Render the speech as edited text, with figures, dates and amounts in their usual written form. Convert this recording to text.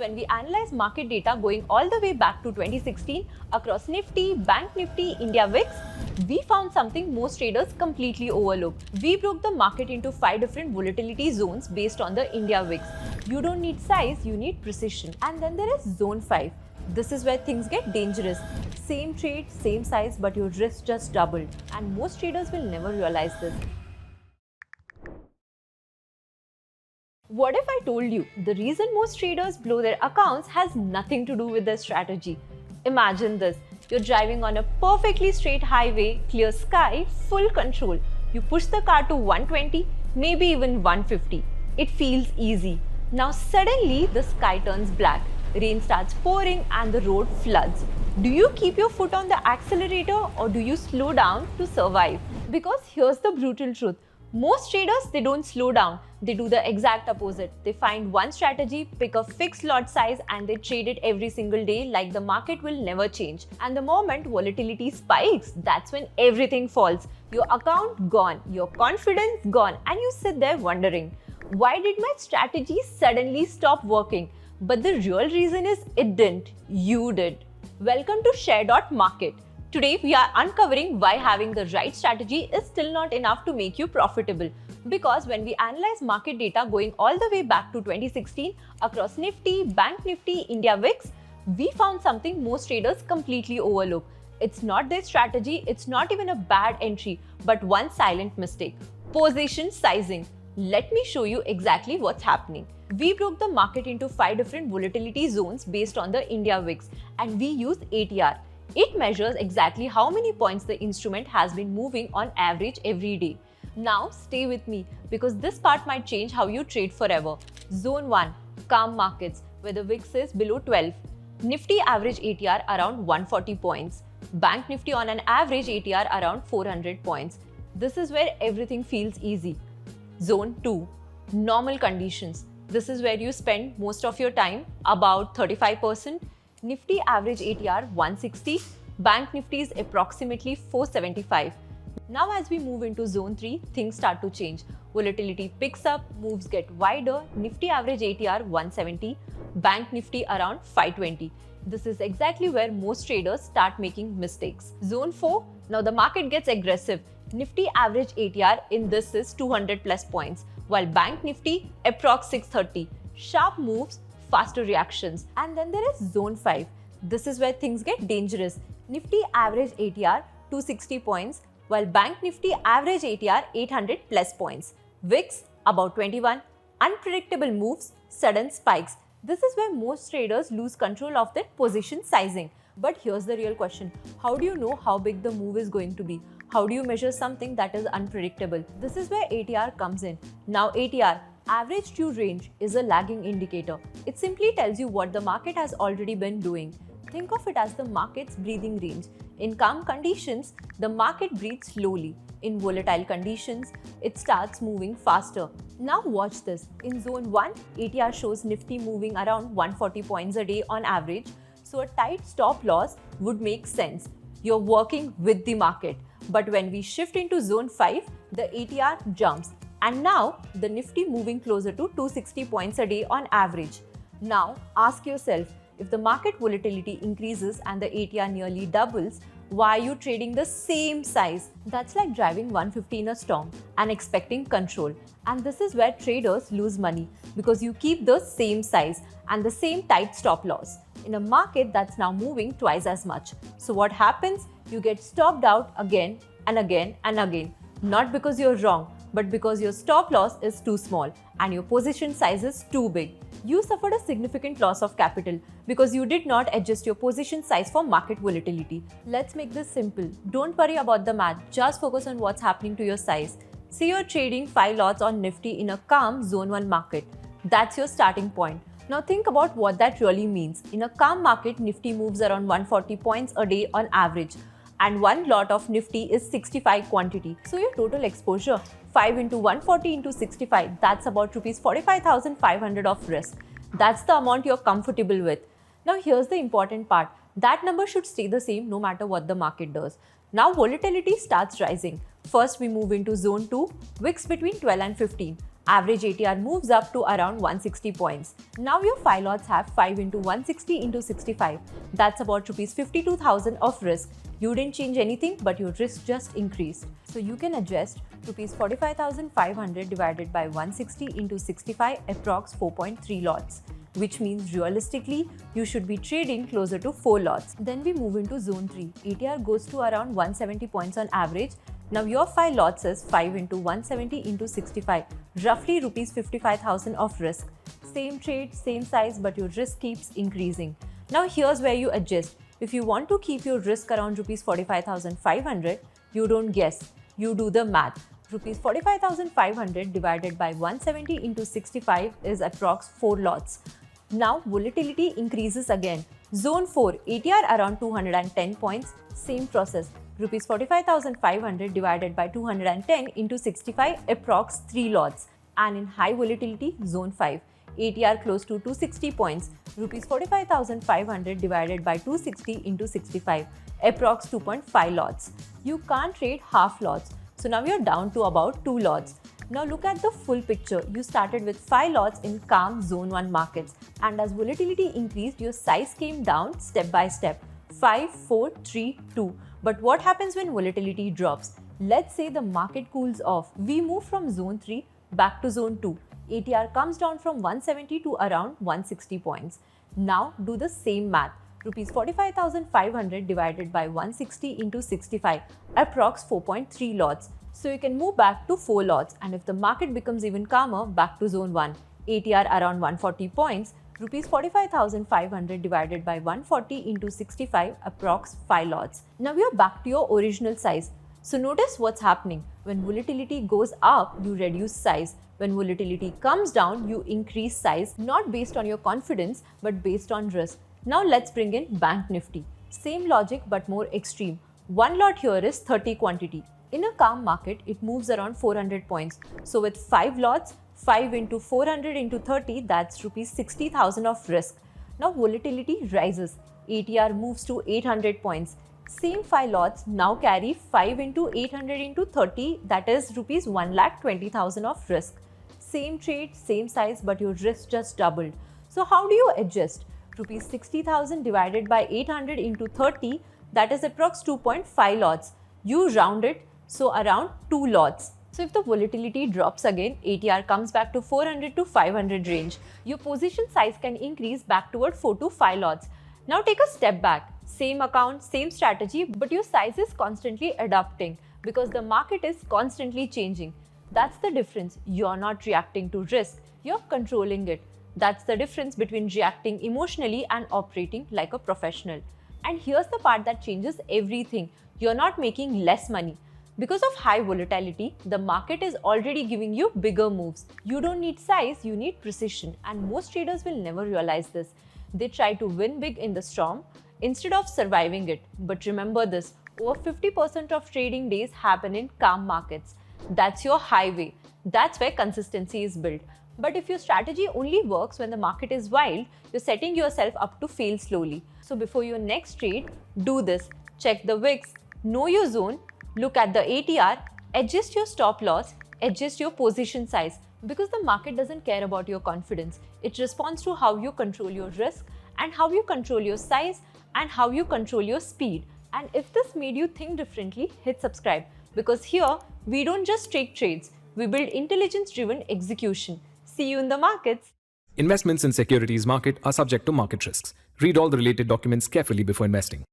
when we analyze market data going all the way back to 2016 across Nifty, BankNifty, India VIX, we found something most traders completely overlook. We broke the market into 5 different volatility zones based on the India VIX. You don't need size, you need precision. And then there is zone 5. This is where things get dangerous. Same trade, same size, but your risk just doubled. And most traders will never realize this. What if I told you the reason most traders blow their accounts has nothing to do with their strategy? Imagine this. You're driving on a perfectly straight highway, clear sky, full control. You push the car to 120, maybe even 150. It feels easy. Now suddenly the sky turns black. Rain starts pouring and the road floods. Do you keep your foot on the accelerator or do you slow down to survive? Because here's the brutal truth. Most traders, they don't slow down. They do the exact opposite. They find one strategy, pick a fixed lot size and they trade it every single day like the market will never change. And the moment volatility spikes, that's when everything falls. Your account gone, your confidence gone, and you sit there wondering, why did my strategy suddenly stop working? But the real reason is it didn't. You did. Welcome to Share.market. Today we are uncovering why having the right strategy is still not enough to make you profitable. Because when we analyze market data going all the way back to 2016 across Nifty, BankNifty, India VIX, we found something most traders completely overlook. It's not their strategy, it's not even a bad entry, but one silent mistake: position sizing. Let me show you exactly what's happening. We broke the market into 5 different volatility zones based on the India VIX, and we use ATR. It measures exactly how many points the instrument has been moving on average every day. Now stay with me because this part might change how you trade forever. Zone 1, calm markets, where the VIX is below 12. Nifty average ATR around 140 points. Bank Nifty on an average ATR around 400 points. This is where everything feels easy. Zone 2, normal conditions. This is where you spend most of your time, about 35%. Nifty average ATR 160, Bank Nifty is approximately 475. Now as we move into Zone 3, things start to change. Volatility picks up, moves get wider, Nifty average ATR 170, Bank Nifty around 520. This is exactly where most traders start making mistakes. Zone 4, now the market gets aggressive. Nifty average ATR in this is 200 plus points, while Bank Nifty approx 630. Sharp moves, faster reactions. And then there is Zone 5. This is where things get dangerous. Nifty average ATR 260 points, while Bank Nifty average ATR 800 plus points. VIX about 21. Unpredictable moves, sudden spikes. This is where most traders lose control of their position sizing. But here's the real question. How do you know how big the move is going to be? How do you measure something that is unpredictable? This is where ATR comes in. Now ATR, average true range, is a lagging indicator. It simply tells you what the market has already been doing. Think of it as the market's breathing range. In calm conditions, the market breathes slowly. In volatile conditions, it starts moving faster. Now watch this. In Zone 1, ATR shows Nifty moving around 140 points a day on average, so a tight stop loss would make sense. You're working with the market. But when we shift into Zone 5, the ATR jumps. And now, the Nifty moving closer to 260 points a day on average. Now, ask yourself, if the market volatility increases and the ATR nearly doubles, why are you trading the same size? That's like driving 150 in a storm and expecting control. And this is where traders lose money because you keep the same size and the same tight stop loss in a market that's now moving twice as much. So what happens? You get stopped out again and again and again. Not because you're wrong, but because your stop loss is too small and your position size is too big. You suffered a significant loss of capital because you did not adjust your position size for market volatility. Let's make this simple. Don't worry about the math, just focus on what's happening to your size. Say you're trading 5 lots on Nifty in a calm Zone 1 market. That's your starting point. Now think about what that really means. In a calm market, Nifty moves around 140 points a day on average, and one lot of Nifty is 65 quantity. So your total exposure, 5 into 140 into 65, that's about rupees 45,500 of risk. That's the amount you're comfortable with. Now here's the important part. That number should stay the same no matter what the market does. Now volatility starts rising. First we move into Zone 2, VIX between 12 and 15. Average ATR moves up to around 160 points. Now your 5 lots have 5 into 160 into 65. That's about rupees 52,000 of risk. You didn't change anything, but your risk just increased. So you can adjust rupees 45,500 divided by 160 into 65 approx 4.3 lots, which means realistically you should be trading closer to 4 lots. Then we move into zone 3. ATR goes to around 170 points on average. Now your 5 lots is 5 into 170 into 65, roughly rupees 55,000 of risk. Same trade, same size, but your risk keeps increasing. Now here's where you adjust. If you want to keep your risk around rupees 45,500, you don't guess, you do the math. Rupees 45,500 divided by 170 into 65 is approx 4 lots. Now volatility increases again. Zone 4, ATR around 210 points, same process. Rupees 45,500 divided by 210 into 65 approx 3 lots. And in high volatility, zone 5, ATR close to 260 points, rupees 45,500 divided by 260 into 65 approx 2.5 lots. You can't trade half lots. So now you're down to about 2 lots. Now look at the full picture. You started with 5 lots in calm zone 1 markets, and as volatility increased, your size came down step by step. 5, 4, 3, 2. But what happens when volatility drops? Let's say the market cools off. We move from zone 3 back to zone 2. ATR comes down from 170 to around 160 points. Now do the same math. Rupees 45,500 divided by 160 into 65, approx 4.3 lots. So you can move back to 4 lots, and if the market becomes even calmer, back to zone 1. ATR around 140 points, rupees 45,500 divided by 140 into 65, approx 5 lots. Now we are back to your original size. So notice what's happening. When volatility goes up, you reduce size. When volatility comes down, you increase size, not based on your confidence, but based on risk. Now let's bring in Bank Nifty. Same logic but more extreme. One lot here is 30 quantity. In a calm market, it moves around 400 points. So with 5 lots, 5 into 400 into 30, that's rupees 60,000 of risk. Now volatility rises. ATR moves to 800 points. Same 5 lots now carry 5 into 800 into 30, that is rupees 1,20,000 of risk. Same trade, same size, but your risk just doubled. So how do you adjust? Rupees 60,000 divided by 800 into 30, that is approx 2.5 lots. You round it, so around 2 lots. So if the volatility drops again, ATR comes back to 400 to 500 range. Your position size can increase back toward 4 to 5 lots. Now take a step back. Same account, same strategy, but your size is constantly adapting because the market is constantly changing. That's the difference. You're not reacting to risk, you're controlling it. That's the difference between reacting emotionally and operating like a professional. And here's the part that changes everything. You're not making less money. Because of high volatility, the market is already giving you bigger moves. You don't need size, you need precision. And most traders will never realize this. They try to win big in the storm instead of surviving it. But remember this, over 50% of trading days happen in calm markets. That's your highway. That's where consistency is built. But if your strategy only works when the market is wild, you're setting yourself up to fail slowly. So before your next trade, do this. Check the VIX, know your zone, look at the ATR, adjust your stop loss, adjust your position size. Because the market doesn't care about your confidence. It responds to how you control your risk and how you control your size and how you control your speed. And if this made you think differently, hit subscribe. Because here, we don't just take trades, we build intelligence-driven execution. See you in the markets. Investments in securities market are subject to market risks. Read all the related documents carefully before investing.